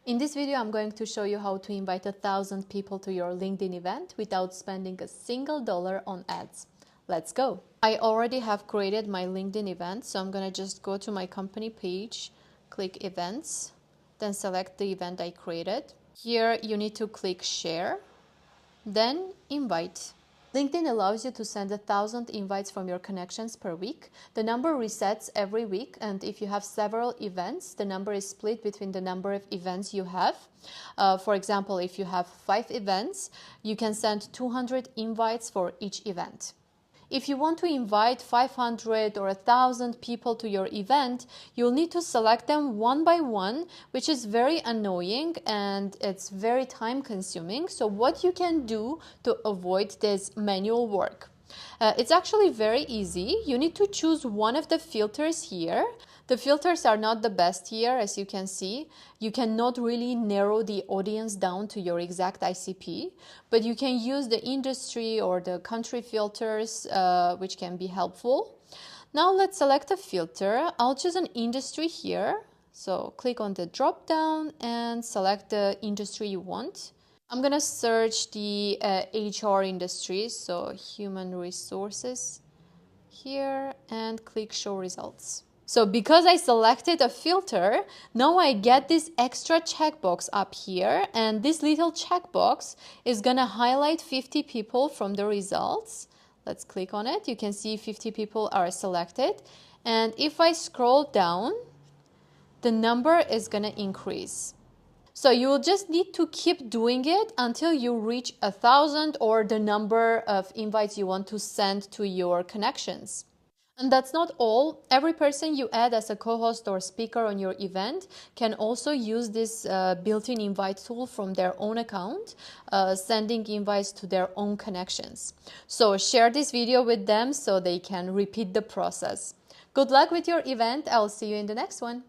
In this video, I'm going to show you how to invite 1,000 people to your LinkedIn event without spending a single dollar on ads. Let's go. I already have created my LinkedIn event, so I'm going to just go to my company page, click events, then select the event I created. Here you need to click share, then invite. LinkedIn allows you to send 1,000 invites from your connections per week. The number resets every week, and if you have several events, the number is split between the number of events you have. For example, if you have 5 events, you can send 200 invites for each event. If you want to invite 500 or 1,000 people to your event, you'll need to select them one by one, which is very annoying and it's very time consuming. So what you can do to avoid this manual work? It's actually very easy. You need to choose one of the filters here. The filters are not the best here, as you can see. You cannot really narrow the audience down to your exact ICP, but you can use the industry or the country filters, which can be helpful. Now let's select a filter. I'll choose an industry here. So click on the drop down and select the industry you want. I'm going to search the HR industry, so human resources here, and click show results. So because I selected a filter, now I get this extra checkbox up here, and this little checkbox is going to highlight 50 people from the results. Let's click on it. You can see 50 people are selected. And if I scroll down, the number is going to increase. So you will just need to keep doing it until you reach 1,000 or the number of invites you want to send to your connections. And that's not all. Every person you add as a co-host or speaker on your event can also use this built-in invite tool from their own account, sending invites to their own connections. So share this video with them so they can repeat the process. Good luck with your event. I'll see you in the next one.